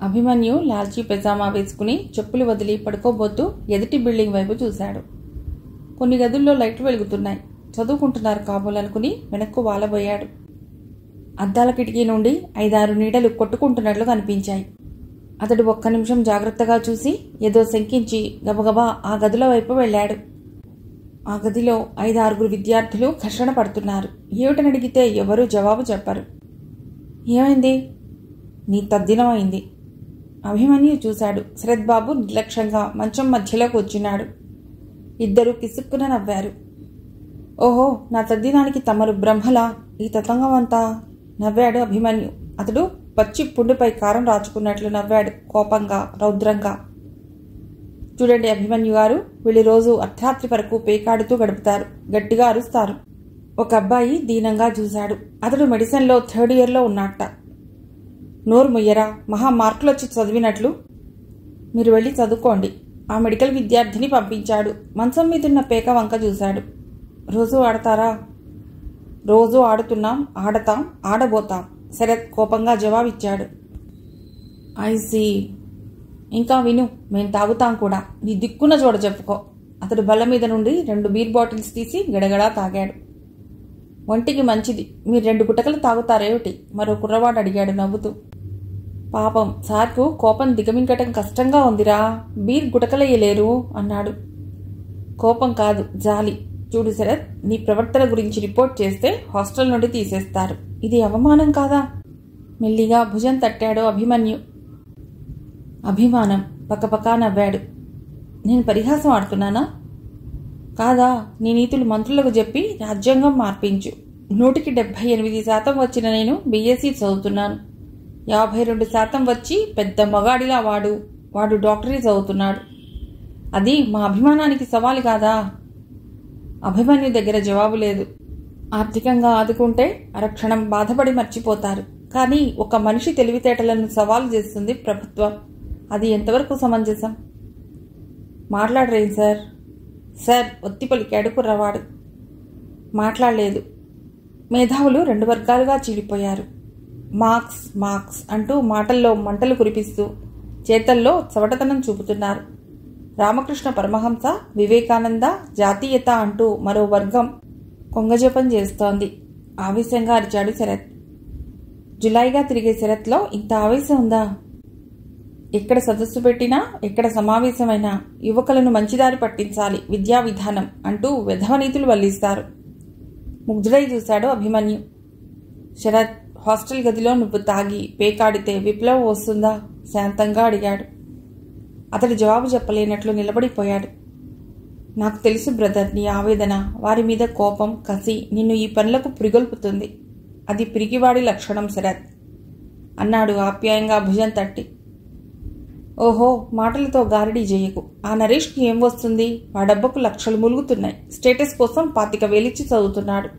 అభిమన్యు లాల్చీ పైజామా వేసుకుని చెప్పులు వదిలి పడుకోబోతూ ఎదుటి బిల్డింగ్ వైపు చూశాడు. కొన్ని గదుల్లో లైట్లు వెలుగుతున్నాయి. చదువుకుంటున్నారు కాబోలనుకుని వెనక్కు వాలబోయాడు. అద్దాల కిటికీ నుండి 5-6 నీడలు కొట్టుకుంటున్నట్లు కనిపించాయి. అతడు ఒక్క నిమిషం జాగ్రత్తగా చూసి ఏదో శంకించి గబగబా ఆ గదుల వైపు వెళ్ళాడు. ఆ గదిలో 5-6 విద్యార్థులు ఘర్షణ పడుతున్నారు. ఏమిటని అడిగితే ఎవరూ జవాబు చెప్పరు. ఏమైంది? నీ తద్దినం అయింది. అభిమన్యు చూశాడు. శరత్ బాబు నిర్లక్ష్యంగా మంచం మధ్యలో కూర్చున్నాడు. ఇద్దరు కిసుక్కున నవ్వారు. ఓహో, నా తద్దినానికి తమరు బ్రహ్మలా ఈ తతంగమంతా? నవ్వాడు అభిమన్యు. అతడు పచ్చి పుండుపై కారం రాచుకున్నట్లు నవ్వాడు, కోపంగా, రౌద్రంగా. చూడండి అభిమన్యు గారు, వీళ్ళు రోజు అర్ధరాత్రి వరకు పేకాడుతూ గడుపుతారు, గట్టిగా అరుస్తారు. ఒక అబ్బాయి దీనంగా చూశాడు. అతడు మెడిసిన్లో 3rd ఇయర్లో ఉన్నట్ట. నోరు ముయ్యరా, మహా మార్కులొచ్చి చదివినట్లు. మీరు వెళ్ళి చదువుకోండి. ఆ మెడికల్ విద్యార్థిని పంపించాడు. మంచం మీదున్న పేక వంక చూశాడు. రోజూ ఆడతారా? రోజూ ఆడుతున్నాం, ఆడతాం, ఆడబోతాం, శరత్ కోపంగా జవాబిచ్చాడు. ఐసీ. ఇంకా విను, మేం తాగుతాం కూడా. నీ దిక్కున చోట చెప్పుకో. అతడు బల్ల మీద నుండి 2 బీర్ బాటిల్స్ తీసి గడగడా తాగాడు. ఒంటికి మంచిది. మీరు 2 గుటకలు తాగుతారేమిటి? మరో కుర్రవాడు అడిగాడు నవ్వుతూ. పాపం సార్కు కోపం దిగమింగటం కష్టంగా ఉందిరా, బీర్ గుటకలయ్యలేరు అన్నాడు. కోపం కాదు, జాలి. చూడు శరత్, నీ ప్రవర్తన గురించి రిపోర్ట్ చేస్తే హాస్టల్ నుండి తీసేస్తారు. ఇది అవమానం కాదా? మెల్లిగా భుజం తట్టాడు అభిమన్యు. అభిమానం పక్కపక్క నవ్వాడు. నేను పరిహాసం ఆడుతున్నానా? కాదా, నీ నీతులు మంత్రులకు చెప్పి రాజ్యాంగం మార్పించు. 100కి 78% వచ్చిన నేను బీఎస్సీ చదువుతున్నాను. 52% వచ్చి పెద్ద మగాడిలా వాడు డాక్టరీ చదువుతున్నాడు. అది మా అభిమానానికి సవాలు కాదా? అభిమన్యు దగ్గర జవాబు లేదు. ఆర్థికంగా ఆదుకుంటే అరక్షణం బాధపడి మర్చిపోతారు. కానీ ఒక మనిషి తెలివితేటలను సవాలు చేస్తుంది ప్రభుత్వం. అది ఎంతవరకు సమంజసం? మాట్లాడరేం సార్? సార్ ఒత్తి పలికాడు కుర్రవాడు. మాట్లాడలేదు. మేధావులు 2 వర్గాలుగా చీలిపోయారు. మార్క్స్ మార్క్స్ అంటూ మాటల్లో మంటలు కురిపిస్తూ చేతల్లో చవటతనం చూపుతున్నారు. రామకృష్ణ పరమహంస, వివేకానంద, జాతీయత అంటూ మరో వర్గం కొంగజపం చేస్తోంది. ఆవేశంగా అరిచాడు శరత్. జులాయిగా తిరిగే శరత్లో ఇంత ఆవేశం ఉందా? ఎక్కడ సదస్సు పెట్టినా, ఎక్కడ సమావేశమైనా యువకులను మంచిదారి పట్టించాలి విద్యా విధానం అంటూ వెధవనీతులు వల్లిస్తారు. ముగ్ధుడై చూశాడు అభిమన్యు. శరత్, హాస్టల్ గదిలో నువ్వు తాగి పేకాడితే విప్లవం వస్తుందా? శాంతంగా అడిగాడు. అతడు జవాబు చెప్పలేనట్లు నిలబడిపోయాడు. నాకు తెలుసు బ్రదర్, నీ ఆవేదన, వారి మీద కోపం, కసి నిన్ను ఈ పనులకు పురిగొల్పుతుంది. అది పిరికివాడి లక్షణం శరత్ అన్నాడు ఆప్యాయంగా భుజం తట్టి. ఓహో, మాటలతో గారడీ చేయకు. ఆ నరేష్కి ఏం వస్తుంది? ఆ డబ్బకు లక్షలు ములుగుతున్నాయి. స్టేటస్ కోసం 25,000 ఇచ్చి చదువుతున్నాడు.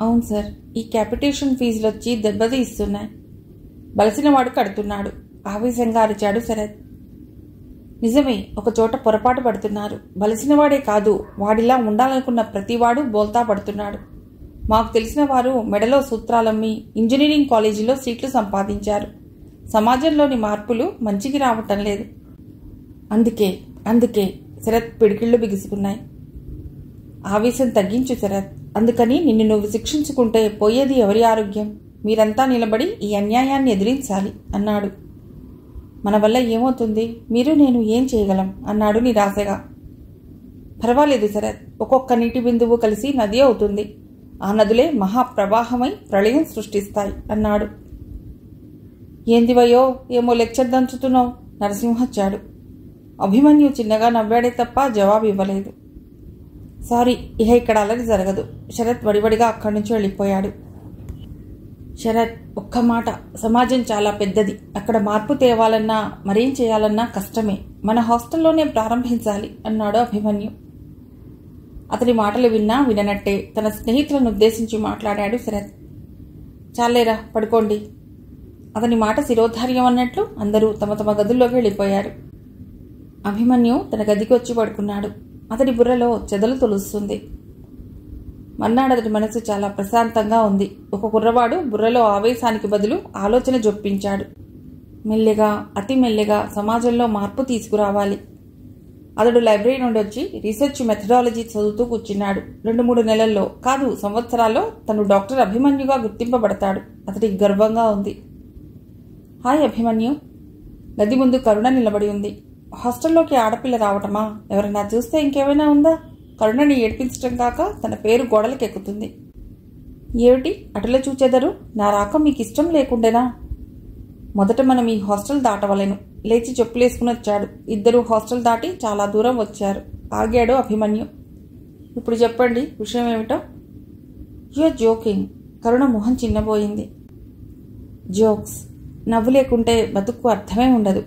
అవును సార్, ఈ క్యాపిటేషన్ ఫీజులొచ్చి దెబ్బతీస్తున్నాయి. బలసినవాడు కడుతున్నాడు. ఆవేశంగా అరిచాడు శరత్. నిజమే, ఒక చోట పొరపాటు పడుతున్నారు. బలసినవాడే కాదు, వాడిలా ఉండాలనుకున్న ప్రతివాడు బోల్తా పడుతున్నాడు. మాకు తెలిసిన వారు మెడలో సూత్రాలమ్మి ఇంజనీరింగ్ కాలేజీలో సీట్లు సంపాదించారు. సమాజంలోని మార్పులు మంచికి రావటం లేదు. అందుకే శరత్ పిడికిళ్లు బిగుసుకున్నాయి. ఆవేశం తగ్గించు శరత్. అందుకని నిన్ను నువ్వు శిక్షించుకుంటే పోయేది ఎవరి ఆరోగ్యం? మీరంతా నిలబడి ఈ అన్యాయాన్ని ఎదిరించాలి అన్నాడు. మన వల్ల ఏమవుతుంది? మీరు నేను ఏం చేయగలం అన్నాడు నిరాశగా. పర్వాలేదు శరత్, ఒక్కొక్క నీటి బిందువు కలిసి నది అవుతుంది. ఆ నదులే మహాప్రవాహమై ప్రళయం సృష్టిస్తాయి అన్నాడు. ఏందివయో, ఏమో లెక్చర్ దంచుతున్నావు? నరసింహ వచ్చాడు. అభిమన్యు చిన్నగా నవ్వాడే తప్ప జవాబు ఇవ్వలేదు. సారీ, ఇహ ఇక్కడ అలరి జరగదు. శరత్ వడివడిగా అక్కడి నుంచి వెళ్ళిపోయాడు. శరత్, ఒక్క మాట, సమాజం చాలా పెద్దది. అక్కడ మార్పు తేవాలన్నా మరేం చేయాలన్నా కష్టమే. మన హాస్టల్లోనే ప్రారంభించాలి అన్నాడు అభిమన్యు. అతడి మాటలు విన్నా విననట్టే తన స్నేహితులను ఉద్దేశించి మాట్లాడాడు శరత్. చాలేరా, పడుకోండి. అతని మాట శిరోధార్యం అన్నట్లు అందరూ తమ తమ గదుల్లోకి వెళ్ళిపోయారు. అభిమన్యు తన గదికి వచ్చి పడుకున్నాడు. అతడి బుర్రలో చెదలు తొలుస్తుంది. మర్నాడు అతడి మనసు చాలా ప్రశాంతంగా ఉంది. ఒక కుర్రవాడు బుర్రలో ఆవేశానికి బదులు ఆలోచన జొప్పించాడు. మెల్లిగా, అతి మెల్లిగా సమాజంలో మార్పు తీసుకురావాలి. అతడు లైబ్రరీ నుండి వచ్చి రీసెర్చ్ మెథడాలజీ చదువుతూ కూర్చున్నాడు. 2-3 నెలల్లో, కాదు సంవత్సరాల్లో తను డాక్టర్ అభిమన్యుగా గుర్తింపబడతాడు. అతడికి గర్వంగా ఉంది. హాయ్ అభిమన్యు. గది ముందు కరుణ నిలబడి ఉంది. హాస్టల్లోకి ఆడపిల్ల రావటమా? ఎవరైనా చూస్తే ఇంకేమైనా ఉందా? కరుణని ఏడ్పించటం కాక తన పేరు గోడలకెక్కుతుంది. ఏమిటి అటులో చూచెదరు? నా రాక మీకు ఇష్టం లేకుండేనా? మొదట మనం ఈ హాస్టల్ దాటవలెను. లేచి చెప్పులేసుకుని వచ్చాడు. ఇద్దరూ హాస్టల్ దాటి చాలా దూరం వచ్చారు. ఆగాడు అభిమన్యు. ఇప్పుడు చెప్పండి, విషయం ఏమిటో? You're joking. కరుణ మొహం చిన్నబోయింది. జోక్స్. నవ్వు లేకుంటే బతుకు అర్థమే ఉండదు.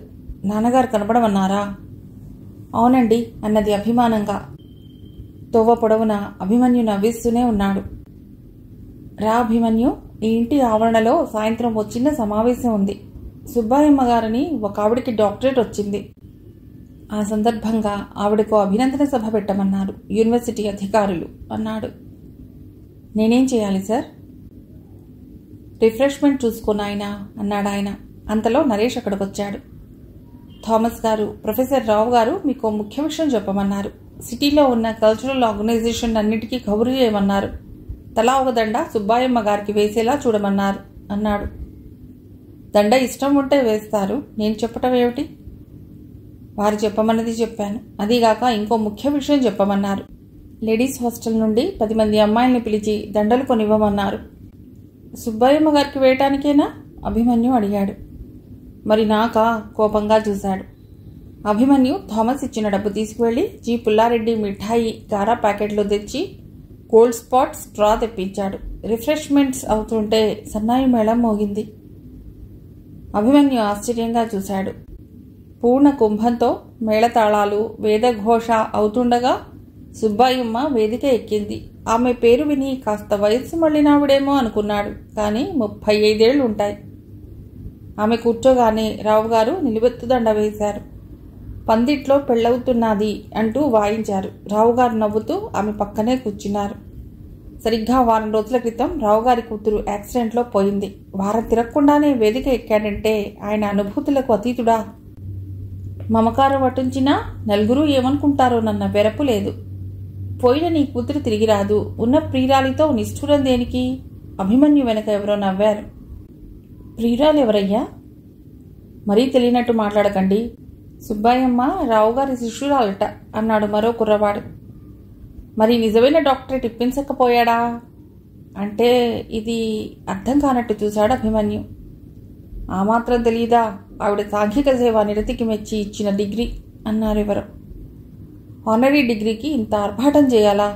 నాన్నగారు కనపడమన్నారా? అవునండి అన్నది అభిమానంగా. తోవ పొడవున అభిమన్యు నవ్విస్తూనే ఉన్నాడు. రా అభిమన్యు, ఈ ఇంటి ఆవరణలో సాయంత్రం ఓ చిన్న సమావేశం ఉంది. సుబ్బాయమ్మ గారని ఒక ఆవిడికి డాక్టరేట్ వచ్చింది. ఆ సందర్భంగా ఆవిడకు అభినందన సభ పెట్టమన్నారు యూనివర్సిటీ అధికారులు అన్నాడు. నేనేం చేయాలి సార్? రిఫ్రెష్మెంట్ చూసుకున్నాయన అన్నాడు ఆయన. అంతలో నరేష్ అక్కడికొచ్చాడు. థామస్ గారు, ప్రొఫెసర్ రావు గారు మీకు ముఖ్య విషయం చెప్పమన్నారు. సిటీలో ఉన్న కల్చరల్ ఆర్గనైజేషన్ అన్నిటికీ కబురు చేయమన్నారు. తలా ఒక దండ సుబ్బాయమ్మ గారికి వేసేలా చూడమన్నారు అన్నాడు. దండ ఇష్టం ఉంటే వేస్తారు, నేను చెప్పటం ఏమిటి? వారు చెప్పమన్నది చెప్పాను. అదీగాక ఇంకో ముఖ్య విషయం చెప్పమన్నారు. లేడీస్ హాస్టల్ నుండి 10 మంది అమ్మాయిల్ని పిలిచి దండలు కొనివ్వమన్నారు. సుబ్బాయమ్మ గారికి వేయటానికేనా? అభిమన్యు అడిగాడు. మరి నాకా? కోపంగా చూశాడు. అభిమన్యు థామస్ ఇచ్చిన డబ్బు తీసుకువెళ్లి జీ పుల్లారెడ్డి మిఠాయి గారా ప్యాకెట్లు తెచ్చి గోల్డ్ స్పాట్ స్ట్రా తెప్పించాడు. రిఫ్రెష్మెంట్స్ అవుతుంటే సన్నాయి మేళం మోగింది. అభిమన్యు ఆశ్చర్యంగా చూశాడు. పూర్ణ కుంభంతో మేళతాళాలు, వేదఘోష అవుతుండగా సుబ్బాయమ్మ వేదిక ఎక్కింది. ఆమె పేరు విని కాస్త వయస్సు మళ్ళినావిడేమో అనుకున్నాడు. కానీ 35 ఏళ్లు ఉంటాయి. ఆమె కూర్చోగానే రావుగారు నిలువెత్తుదండ వేశారు. పందిట్లో పెళ్ళవుతున్నది అంటూ వాయించారు. రావుగారు నవ్వుతూ ఆమె పక్కనే కూర్చున్నారు. సరిగ్గా 1 వారం రోజుల క్రితం రావుగారి కూతురు యాక్సిడెంట్లో పోయింది. వారం తిరగకుండానే వేదిక ఎక్కాడంటే ఆయన అనుభూతులకు అతీతుడా? మమకారం వటించినా నలుగురు ఏమనుకుంటారోనన్న వెరపు లేదు. పోయిన నీ కూతురు తిరిగి రాదు. ఉన్న ప్రియురాలితో నిష్ఠురం దేనికి? అభిమన్యు వెనక ఎవరో నవ్వారు. ప్రియురాలు ఎవరయ్యా? మరీ తెలియనట్టు మాట్లాడకండి. సుబ్బాయమ్మ రావుగారి శిష్యురాలట అన్నాడు మరో కుర్రవాడు. మరి నిజమైన డాక్టరేట్ ఇప్పించకపోయాడా? అంటే ఇది అర్థం కానట్టు చూశాడు అభిమన్యు. ఆ మాత్రం తెలీదా? ఆవిడ సాంఘిక సేవ నిరతికి మెచ్చి ఇచ్చిన డిగ్రీ అన్నారు ఎవరు. ఆనరీ డిగ్రీకి ఇంత ఆర్భాటం చేయాలా?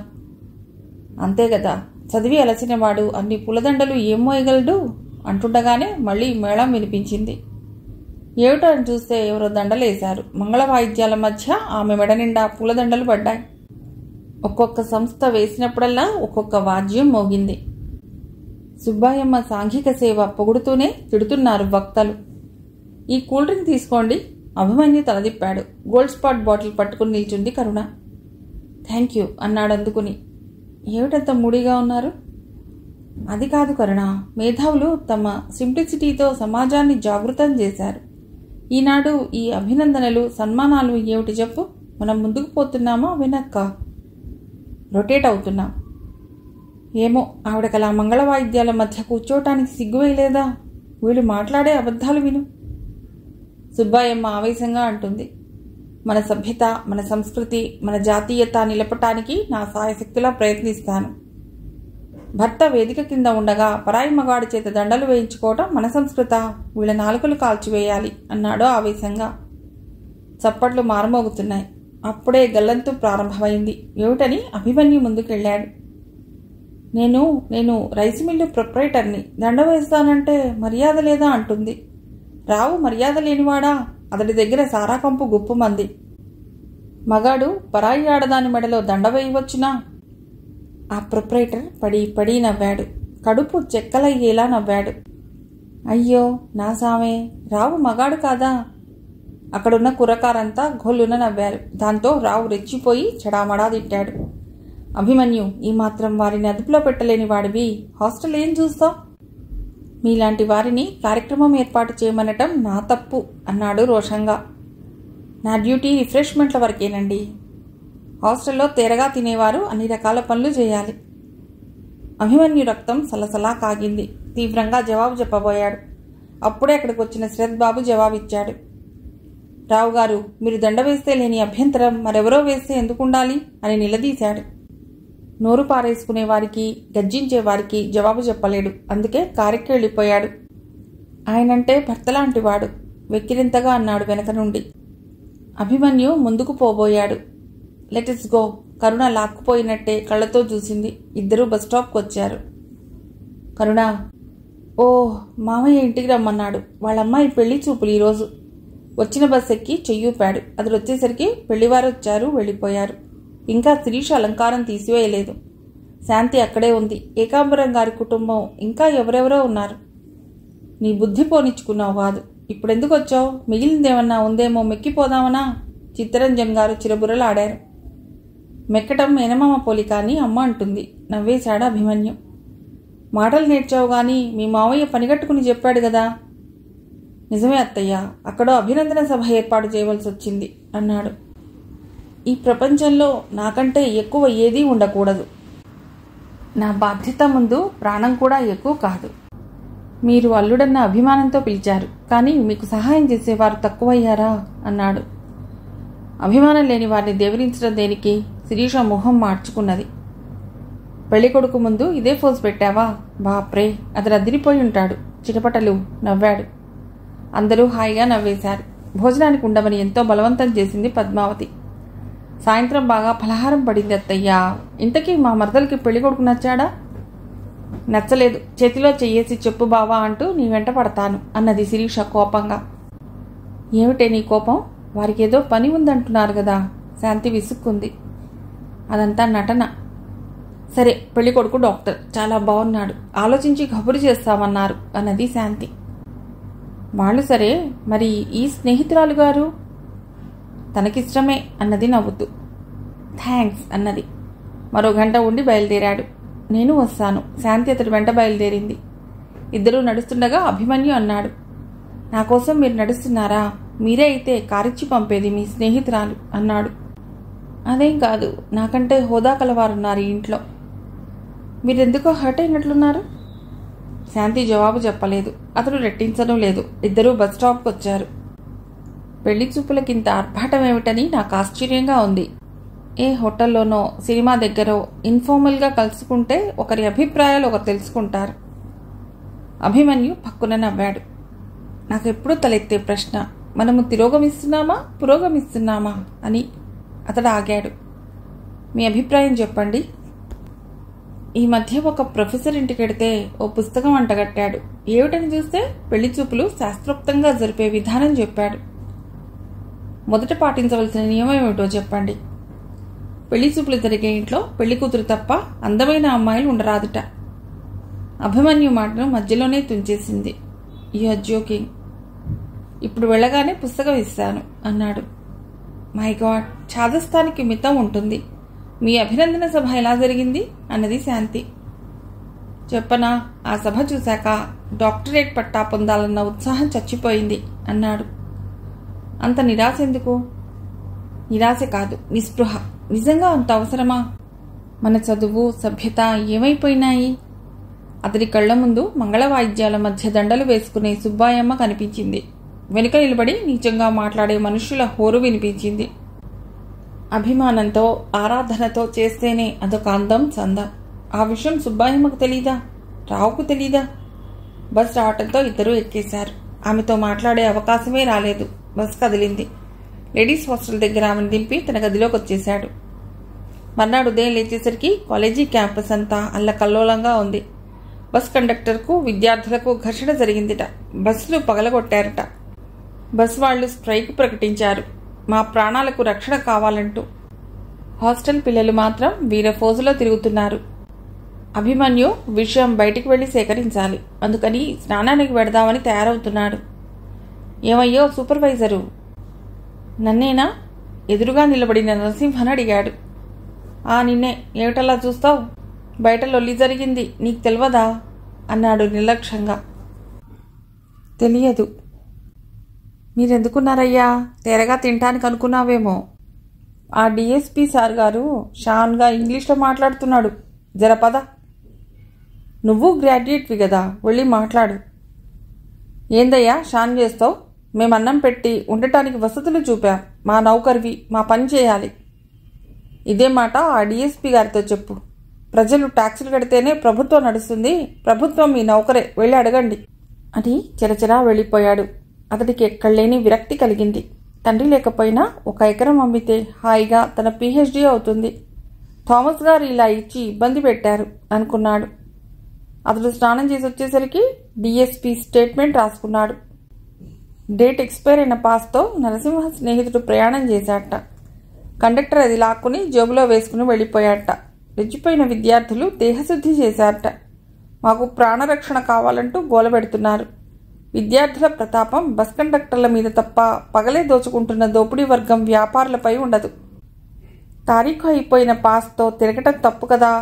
అంతే కదా, చదివి అలసినవాడు అన్ని పూలదండలు ఏం మోయగలడు అంటుండగానే మళ్ళీ మేళం వినిపించింది. ఏమిటో అని చూస్తే ఎవరో దండలేశారు. మంగళ వాయిద్యాల మధ్య ఆమె మెడ నిండా పూలదండలు పడ్డాయి. ఒక్కొక్క సంస్థ వేసినప్పుడల్లా ఒక్కొక్క వాద్యం మోగింది. సుబ్బాయమ్మ సాంఘిక సేవ పొగుడుతూనే తిడుతున్నారు వక్తలు. ఈ కూల్ డ్రింక్ తీసుకోండి. అభిమన్యు తలదిప్పాడు. గోల్డ్ స్పాట్ బాటిల్ పట్టుకుని నిల్చుంది కరుణ. థ్యాంక్ యూ అన్నాడు అందుకుని. ఏమిటంత మూడీగా ఉన్నారు? అది కాదు కరుణ, మేధావులు తమ సింప్లిసిటీతో సమాజాన్ని జాగృతం చేశారు. ఈనాడు ఈ అభినందనలు, సన్మానాలు ఏమిటి చెప్పు? మనం ముందుకు పోతున్నామా వెనక్క? రొటేట్ అవుతున్నాం. ఏమో, ఆవిడకలా మంగళ వాయిద్యాల మధ్య కూర్చోటానికి సిగ్గువేయలేదా? వీళ్ళు మాట్లాడే అబద్ధాలు విను. సుబ్బాయమ్మ ఆవేశంగా అంటుంది. మన సభ్యత, మన సంస్కృతి, మన జాతీయత నిలపటానికి నా సాయశక్తిలా ప్రయత్నిస్తాను. భర్త వేదిక కింద ఉండగా పరాయి మగాడి చేత దండలు వేయించుకోవటం మన సంస్కృత? వీళ్ళ నాలుకలు కాల్చివేయాలి అన్నాడో ఆవేశంగా. చప్పట్లు మారుమోగుతున్నాయి. అప్పుడే గల్లంతు ప్రారంభమైంది. ఏమిటని అభిమన్యు ముందుకెళ్ళాడు. నేను రైస్ మిల్లు ప్రొప్రైటర్ని. దండ వేస్తానంటే మర్యాద లేదా అంటుంది. రావు మర్యాద లేనివాడా? అతడి దగ్గర సారా కంపు గుప్పుమంది. మగాడు పరాయి ఆడదాని మెడలో దండ వేయవచ్చునా? ఆ ప్రొప్రైటర్ పడి నవ్వాడు. కడుపు చెక్కలయ్యేలా నవ్వాడు. అయ్యో నా సామే, రావు మగాడు కాదా? అక్కడున్న కుర్రకారంతా గొల్లున నవ్వారు. దాంతో రావు రెచ్చిపోయి చెడామడా తిట్టాడు. అభిమన్యు, ఈ మాత్రం వారిని అదుపులో పెట్టలేని వాడివి హాస్టల్ ఏం చూస్తావు? మీలాంటి వారిని కార్యక్రమం ఏర్పాటు చేయమనటం నా తప్పు అన్నాడు రోషంగా. నా డ్యూటీ రిఫ్రెష్మెంట్ల వరకేనండి. హాస్టల్లో తేరగా తినేవారు అన్ని రకాల పనులు చేయాలి. అభిమన్యు రక్తం సలసలా కాగింది. తీవ్రంగా జవాబు చెప్పబోయాడు. అప్పుడే అక్కడికి వచ్చిన శ్రద్ధ్ బాబు జవాబిచ్చాడు. రావు గారు, మీరు దండ వేస్తే లేని అభ్యంతరం మరెవరో వేస్తే ఎందుకుండాలి అని నిలదీశాడు. నోరు పారేసుకునే వారికి, గర్జించే వారికి జవాబు చెప్పలేడు. అందుకే కారెక్కి వెళ్ళిపోయాడు. ఆయనంటే భర్తలాంటివాడు వెక్కిరింతగా అన్నాడు వెనక నుండి. అభిమన్యు ముందుకు పోబోయాడు. Let's go. కరుణ లాక్కుపోయినట్టే కళ్ళతో చూసింది. ఇద్దరూ బస్టాప్కి వచ్చారు. కరుణ, ఓ మామయ్య ఇంటికి రమ్మన్నాడు. వాళ్ళమ్మాయి పెళ్లి చూపులు ఈరోజు. వచ్చిన బస్ ఎక్కి చెయ్యూపాడు. అది వచ్చేసరికి పెళ్లివారు వచ్చారు, వెళ్ళిపోయారు. ఇంకా శిరీష అలంకారం తీసివేయలేదు. శాంతి అక్కడే ఉంది. ఏకాంబరం గారి కుటుంబం, ఇంకా ఎవరెవరో ఉన్నారు. నీ బుద్ధి పోనిచ్చుకున్నావు కాదు. ఇప్పుడెందుకు వచ్చావు? మిగిలిందేమన్నా ఉందేమో మెక్కిపోదామనా? చిత్తరంజన్ గారు చిరబురలాడారు. మెక్కటం మేనమామ పోలిక అని అమ్మ అంటుంది. నవ్వేశాడు అభిమన్యు. మాటలు నేర్చావు గాని మీ మావయ్య పనిగట్టుకుని చెప్పాడు కదా. నిజమే అత్తయ్య, అక్కడో అభినందన సభ ఏర్పాటు చేయవలసి వచ్చింది అన్నాడు. ఈ ప్రపంచంలో నాకంటే ఎక్కువ ఏదీ ఉండకూడదు. నా బాధ్యత ముందు ప్రాణం కూడా ఎక్కువ కాదు. మీరు అల్లుడన్న అభిమానంతో పిలిచారు, కానీ మీకు సహాయం చేసేవారు తక్కువయ్యారా అన్నాడు. అభిమానం లేని వారిని దేవరించడం దేనికి? శిరీష మొహం మార్చుకున్నది. పెళ్లికొడుకు ముందు ఇదే ఫోజ్ పెట్టావా? బాప్రే, అది రద్దిరిపోయి ఉంటాడు. చిటపటలు నవ్వాడు. అందరూ హాయిగా నవ్వేశారు. భోజనానికి ఉండమని ఎంతో బలవంతం చేసింది పద్మావతి. సాయంత్రం బాగా ఫలహారం పడింది అత్తయ్యా. ఇంతకీ మా మరదలకి పెళ్లికొడుకు నచ్చాడా? నచ్చలేదు. చేతిలో చెయ్యేసి చెప్పు బావా అంటూ నీ వెంట పడతాను అన్నది శిరీష కోపంగా. ఏమిటే నీ కోపం? వారికేదో పని ఉందంటున్నారు కదా. శాంతి విసుక్కుంది. అదంతా నటన. సరే, పెళ్లికొడుకు డాక్టర్, చాలా బాగున్నాడు. ఆలోచించి కబురు చేస్తామన్నారు అన్నది శాంతి. వాళ్ళు సరే, మరి ఈ స్నేహితురాలు గారు? తనకిష్టమే అన్నది నవ్వుతూ. థ్యాంక్స్ అన్నది. మరో గంట ఉండి బయలుదేరాడు. నేను వస్తాను. శాంతి అతడి వెంట బయలుదేరింది. ఇద్దరూ నడుస్తుండగా అభిమన్యు అన్నాడు. నా కోసం మీరు నడుస్తున్నారా? మీరే అయితే కారిచ్చి పంపేది మీ స్నేహితురాలు అన్నాడు. అదేం కాదు, నాకంటే హోదా కలవారున్నారు ఈ ఇంట్లో. మీరెందుకో హర్ట్ అయినట్లున్నారు. శాంతి జవాబు చెప్పలేదు. అతడు రెట్టించడం లేదు. ఇద్దరూ బస్ స్టాప్కి వచ్చారు. పెళ్లి చూపులకింత ఆర్భాటం ఏమిటని నాకు ఆశ్చర్యంగా ఉంది. ఏ హోటల్లోనో, సినిమా దగ్గరో ఇన్ఫార్మల్గా కలుసుకుంటే ఒకరి అభిప్రాయాలు ఒకరు తెలుసుకుంటారు. అభిమన్యు పక్కున నవ్వాడు. నాకెప్పుడు తలెత్తే ప్రశ్న, మనము తిరోగమిస్తున్నామా పురోగమిస్తున్నామా అని. అతడు ఆగాడు. మీ అభిప్రాయం చెప్పండి. ఈ మధ్య ఒక ప్రొఫెసర్ ఇంటికెడితే ఓ పుస్తకం అంటగట్టాడు. ఏమిటని చూస్తే పెళ్లి చూపులు శాస్త్రోక్తంగా జరిపే విధానం చెప్పాడు. మొదట పాటించవలసిన నియమం ఏమిటో చెప్పండి. పెళ్లి చూపులు జరిగే ఇంట్లో పెళ్లి కూతురు తప్ప అందమైన అమ్మాయిలు ఉండరాదుట. అభిమన్యు మాటను మధ్యలోనే తుంచేసింది. You are joking. ఇప్పుడు వెళ్ళగానే పుస్తకం ఇస్తాను అన్నాడు. మై గాడ్, ఛాదస్థానికి మితం ఉంటుంది. మీ అభినందన సభ ఎలా జరిగింది అన్నది శాంతి. చెప్పనా, ఆ సభ చూశాక డాక్టరేట్ పట్టా పొందాలన్న ఉత్సాహం చచ్చిపోయింది అన్నాడు. అంత నిరాశ ఎందుకు? నిరాశ కాదు, నిస్పృహ. నిజంగా అంత అవసరమా? మన చదువు, సభ్యత ఏమైపోయినాయి? అతడి కళ్ల ముందు మంగళవాయిద్యాల మధ్య దండలు వేసుకునే సుబ్బాయమ్మ కనిపించింది. వెనుక నిలబడి నీచంగా మాట్లాడే మనుష్యుల హోరు వినిపించింది. అభిమానంతో, ఆరాధనతో చేస్తేనే అదొక అందం, చందం. ఆ విషయం సుబ్బాయమ్మకు తెలీదా? రావుకు తెలీదా? బస్ రావటంతో ఇద్దరూ ఎక్కేశారు. ఆమెతో మాట్లాడే అవకాశమే రాలేదు. బస్ కదిలింది. లేడీస్ హాస్టల్ దగ్గర ఆమెను దింపి తన గదిలోకి వచ్చేశాడు. మర్నాడు ఉదయం లేచేసరికి కాలేజీ క్యాంపస్ అంతా అల్లకల్లోలంగా ఉంది. బస్ కండక్టర్కు విద్యార్థులకు ఘర్షణ జరిగిందిట. బస్సులు పగలగొట్టారట. బస్ వాళ్లు స్ట్రైక్ ప్రకటించారు, మా ప్రాణాలకు రక్షణ కావాలంటూ. హాస్టల్ పిల్లలు మాత్రం వీరఫోజులో తిరుగుతున్నారు. అభిమన్యు విషయం బయటికి వెళ్లి సేకరించాలి. అందుకని స్నానానికి వెడదామని తయారవుతున్నాడు. ఏమయ్యో సూపర్వైజరు, నన్నేనా? ఎదురుగా నిలబడిన నరసింహన్ అడిగాడు. ఆ నిన్నే. ఏమిటలా చూస్తావు? బయట లొల్లి జరిగింది, నీకు తెలియదా అన్నాడు నిర్లక్ష్యంగా. తెలియదు. మీరెందుకున్నారయ్యా? తేరగా తినటానికి అనుకున్నావేమో. ఆ డిఎస్పీ సార్ గారు షాన్గా ఇంగ్లీష్లో మాట్లాడుతున్నాడు. జరపద. నువ్వు గ్రాడ్యుయేట్వి కదా, వెళ్ళి మాట్లాడు. ఏందయ్యా షాన్ చేస్తావు? మేము అన్నం పెట్టి ఉండటానికి వసతులు చూపాం. మా నౌకర్వి, మా పని చేయాలి. ఇదే మాట ఆ డిఎస్పీ గారితో చెప్పు. ప్రజలు ట్యాక్సులు కడితేనే ప్రభుత్వం నడుస్తుంది. ప్రభుత్వం మీ నౌకరే, వెళ్ళి అడగండి అని చెరచెరా వెళ్ళిపోయాడు. అతడికి ఎక్కడలేని విరక్తి కలిగింది. తండ్రి లేకపోయినా 1 ఎకరం అమ్మితే హాయిగా తన పిహెచ్డీ అవుతుంది. థామస్ గారు ఇలా ఇచ్చి ఇబ్బంది పెట్టారు అనుకున్నాడు. అతడు స్నానం చేసి వచ్చేసరికి డిఎస్పీ స్టేట్మెంట్ రాసుకున్నాడు. డేట్ ఎక్స్పైర్ అయిన పాస్తో నరసింహ స్నేహితుడు ప్రయాణం చేశాట. కండక్టర్ అది లాక్కుని జేబులో వేసుకుని వెళ్ళిపోయాట. రెచ్చిపోయిన విద్యార్థులు దేహశుద్ధి చేశారట. మాకు ప్రాణరక్షణ కావాలంటూ గోలబెడుతున్నారు. విద్యార్థుల ప్రతాపం బస్ కండక్టర్ల మీద తప్ప పగలే దోచుకుంటున్న దోపిడీ వర్గం వ్యాపారులపై ఉండదు. తారీఖు అయిపోయిన పాస్తో తిరగటం తప్పు కదా.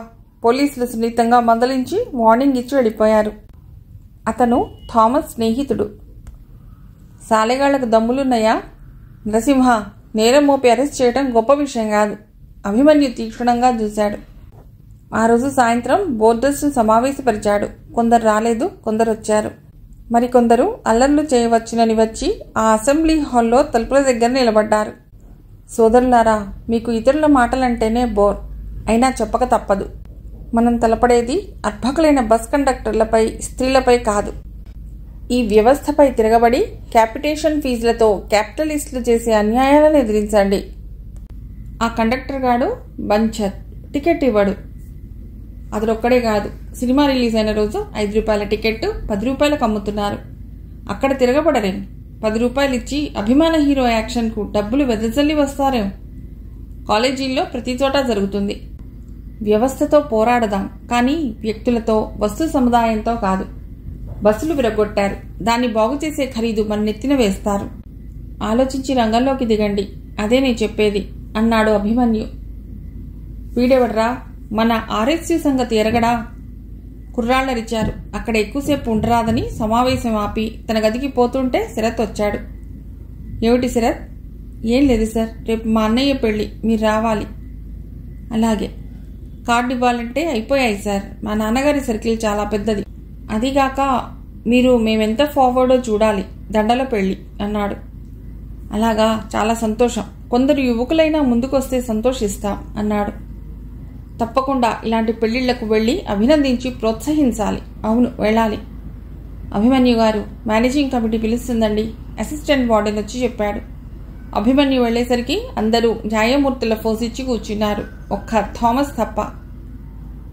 పోలీసులు సున్నితంగా మందలించి వార్నింగ్ ఇచ్చి వెళ్ళిపోయారు. అతను థామస్ స్నేహితుడు. సాలెగాళ్లకు దమ్ములున్నాయా? నరసింహ, నేరం మోపి అరెస్ట్ చేయడం గొప్ప విషయం కాదు. అభిమన్యు తీక్షణంగా చూశాడు. ఆ రోజు సాయంత్రం బోర్డర్స్ను సమావేశపరిచాడు. కొందరు రాలేదు, కొందరు వచ్చారు. మరికొందరు అల్లర్లు చేయవచ్చునని వచ్చి ఆ అసెంబ్లీ హాల్లో తలుపుల దగ్గర నిలబడ్డారు. సోదరులారా, మీకు ఇతరుల మాటలంటేనే బోర్. అయినా చెప్పక తప్పదు. మనం తలపడేది అర్భకులైన బస్ కండక్టర్లపై, స్త్రీలపై కాదు. ఈ వ్యవస్థపై తిరగబడి క్యాపిటేషన్ ఫీజులతో క్యాపిటలిస్టులు చేసే అన్యాయాలను ఎదిరించండి. ఆ కండక్టర్ గాడు బంచర్, టికెట్ ఇవ్వడు. అతడొక్కడే కాదు, సినిమా రిలీజ్ అయిన రోజు 5 రూపాయల టికెట్ 10 రూపాయలకు అమ్ముతున్నారు. అక్కడ తిరగబడరేం? 10 రూపాయలు ఇచ్చి అభిమాన హీరో యాక్షన్కు డబ్బులు వెదజల్లి వస్తారేం? కాలేజీల్లో ప్రతి చోట జరుగుతుంది. వ్యవస్థతో పోరాడదాం, కానీ వ్యక్తులతో, వస్తు సముదాయంతో కాదు. బస్సులు విరగొట్టారు, దాన్ని బాగు చేసే ఖరీదు మన నెత్తిన వేస్తారు. ఆలోచించి రంగంలోకి దిగండి, అదే నేను చెప్పేది అన్నాడు అభిమన్యు. వీడెవడ్రా? మన ఆర్ఎస్యు సంగతి ఎరగడా? కుర్రాళ్లరిచారు. అక్కడ ఎక్కువసేపు ఉండరాదని సమావేశం ఆపి తన గదికి పోతుంటే శరత్ వచ్చాడు. ఏమిటి శరత్? ఏం లేదు సార్, రేపు మా అన్నయ్య పెళ్ళి, మీరు రావాలి. అలాగే. కార్డు ఇవ్వాలంటే అయిపోయాయి సార్. మా నాన్నగారి సర్కిల్ చాలా పెద్దది. అదిగాక మీరు మేమెంత ఫార్వర్డో చూడాలి. దండల పెళ్ళి అన్నాడు. అలాగా, చాలా సంతోషం. కొందరు యువకులైనా ముందుకొస్తే సంతోషిస్తాం అన్నాడు. తప్పకుండా ఇలాంటి పెళ్లిళ్లకు వెళ్ళి అభినందించి ప్రోత్సహించాలి. అవును, వెళ్ళాలి. అభిమన్యు గారు, మేనేజింగ్ కమిటీ పిలుస్తుందండి, అసిస్టెంట్ వార్డెన్ వచ్చి చెప్పాడు. అభిమన్యు వెళ్లేసరికి అందరూ న్యాయమూర్తుల ఫోసిచ్చి కూర్చున్నారు, ఒక్క థామస్ తప్ప.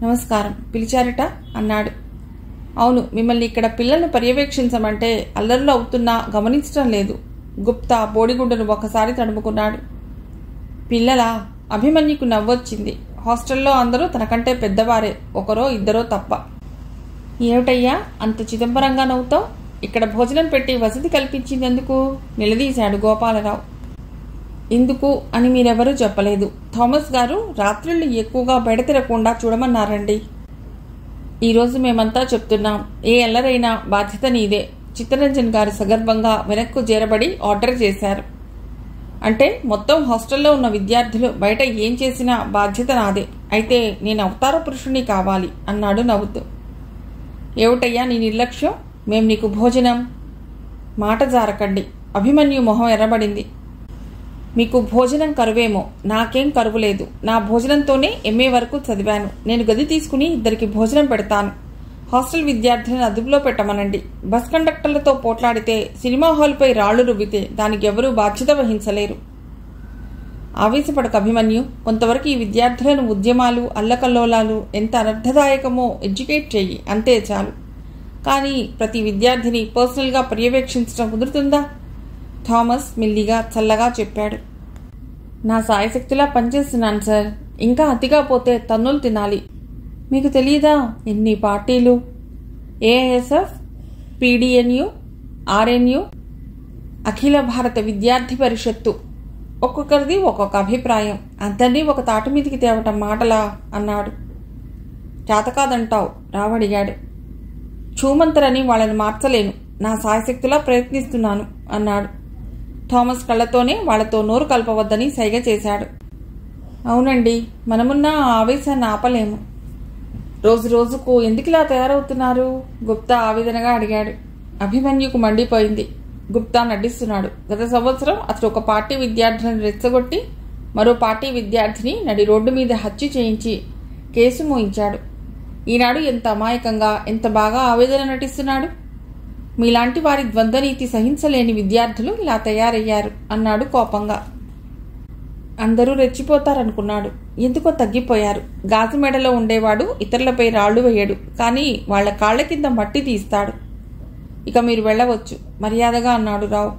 నమస్కారం, పిలిచారట అన్నాడు. అవును, మిమ్మల్ని ఇక్కడ పిల్లలను పర్యవేక్షించమంటే అల్లర్లు అవుతున్నా గమనించడం లేదు. గుప్తా బోడిగుడ్డను ఒకసారి తడుముకున్నాడు. పిల్లలా? అభిమన్యుకు నవ్వొచ్చింది. హాస్టల్లో అందరూ తనకంటే పెద్దవారే, ఒకరో ఇద్దరో తప్ప. ఏమిటయ్యా అంత చిదంబరంగా నవ్వుతావు? ఇక్కడ భోజనం పెట్టి వసతి కల్పించిందెందుకు? నిలదీశాడు గోపాలరావు. ఎందుకు అని మీరెవరూ చెప్పలేదు. థామస్ గారు రాత్రిళ్ళు ఎక్కువగా బయట తిరగకుండా చూడమన్నారండి. ఈరోజు మేమంతా చెప్తున్నాం, ఏ అల్లరైనా బాధ్యత నీదే. చిత్తరంజన్ గారు సగర్వంగా వెనక్కు చేరబడి ఆర్డర్ చేశారు. అంటే మొత్తం హాస్టల్లో ఉన్న విద్యార్థులు బయట ఏం చేసినా బాధ్యత నాదే. అయితే నేను అవతార పురుషుణ్ణి కావాలి అన్నాడు నవ్వుతూ. ఏమిటయ్యా నీ నిర్లక్ష్యం? మేం నీకు భోజనం. మాట జారకండి. అభిమన్యు మొహం ఎర్రబడింది. మీకు భోజనం కరువేమో, నాకేం కరువు లేదు. నా భోజనంతోనే ఎంఏ వరకు చదివాను. నేను గది తీసుకుని ఇద్దరికి భోజనం పెడతాను. హాస్టల్ విద్యార్థులను అదుపులో పెట్టమనండి. బస్ కండక్టర్లతో పోట్లాడితే, సినిమా హాల్పై రాళ్లు రుబ్బితే దానికి ఎవరూ బాధ్యత వహించలేరు. ఆవేశపడక అభిమన్యు. కొంతవరకు ఈ విద్యార్థులను ఉద్యమాలు, అల్లకల్లోలాలు ఎంత అనర్థదాయకమో ఎడ్యుకేట్ చెయ్యి, అంతే చాలు. కానీ ప్రతి విద్యార్థిని పర్సనల్గా పర్యవేక్షించడం కుదురుతుందా? థామస్ మెల్లిగా చల్లగా చెప్పాడు. నా సాయశక్తిలా పనిచేస్తున్నాను సార్. ఇంకా అతిగా పోతే తన్నులు తినాలి. మీకు తెలియదా ఎన్ని పార్టీలు? ఏఐఎస్ఎఫ్, పీడిఎన్యు, ఆర్ఎన్యు, అఖిల భారత విద్యార్థి పరిషత్తు. ఒక్కొక్కరిది ఒక్కొక్క అభిప్రాయం. అందరినీ ఒక తాటి మీదికి తేవటం మాటలా అన్నాడు. చేతకాదంటావు? రావడిగాడు. చూమంతరని వాళ్ళని మార్చలేను. నా సాయశక్తులా ప్రయత్నిస్తున్నాను అన్నాడు. థామస్ కళ్ళతోనే వాళ్లతో నోరు కలపవద్దని సైగ చేశాడు. అవునండి, మనమున్న ఆ ఆవేశాన్ని ఆపలేము. రోజు రోజుకు ఎందుకిలా తయారవుతున్నారు? గుప్తా ఆవేదనగా అడిగాడు. అభిమన్యుకు మండిపోయింది. గుప్తా నటిస్తున్నాడు. గత సంవత్సరం అతడు ఒక పార్టీ విద్యార్థులను రెచ్చగొట్టి మరో పార్టీ విద్యార్థిని నడి రోడ్డు మీద హత్య చేయించి కేసు మోయించాడు. ఈనాడు ఎంత అమాయకంగా, ఎంత బాగా ఆవేదన నటిస్తున్నాడు. మీలాంటి వారి ద్వంద్వనీతి సహించలేని విద్యార్థులు ఇలా తయారయ్యారు అన్నాడు కోపంగా. అందరూ రెచ్చిపోతారనుకున్నాడు. ఎందుకో తగ్గిపోయారు. గాజు మెడలో ఉండేవాడు ఇతరులపై రాళ్లు వేయడు, కానీ వాళ్ల కాళ్ల కింద మట్టి తీస్తాడు. ఇక మీరు వెళ్ళవచ్చు మర్యాదగా అన్నాడు రావు.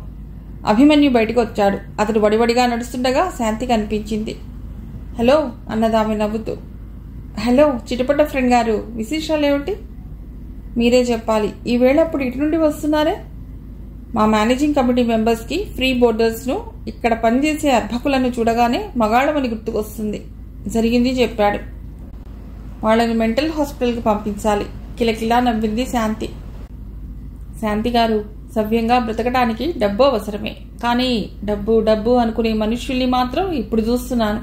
అభిమన్యు బయటకు వచ్చాడు. అతడు వడివడిగా నడుస్తుండగా శాంతి కనిపించింది. హలో అన్నదామె నవ్వుతూ. హలో చిటపట ఫ్రెండ్ గారు, విశేషాలేమిటి? మీరే చెప్పాలి. ఈ వేళప్పుడు ఇటు నుండి వస్తున్నారే? మా మేనేజింగ్ కమిటీ మెంబర్స్కి ఫ్రీ బోర్డర్స్ను, ఇక్కడ పనిచేసే అర్భకులను చూడగానే మగాళ్ళమని గుర్తుకొస్తుంది. జరిగింది చెప్పాడు. వాళ్ళని మెంటల్ హాస్పిటల్కి పంపించాలి. కిలకిలా నవ్వింది శాంతి. శాంతి గారు, సవ్యంగా బ్రతకడానికి డబ్బు అవసరమే, కానీ డబ్బు డబ్బు అనుకునే మనుష్యుల్ని మాత్రం ఇప్పుడు చూస్తున్నాను.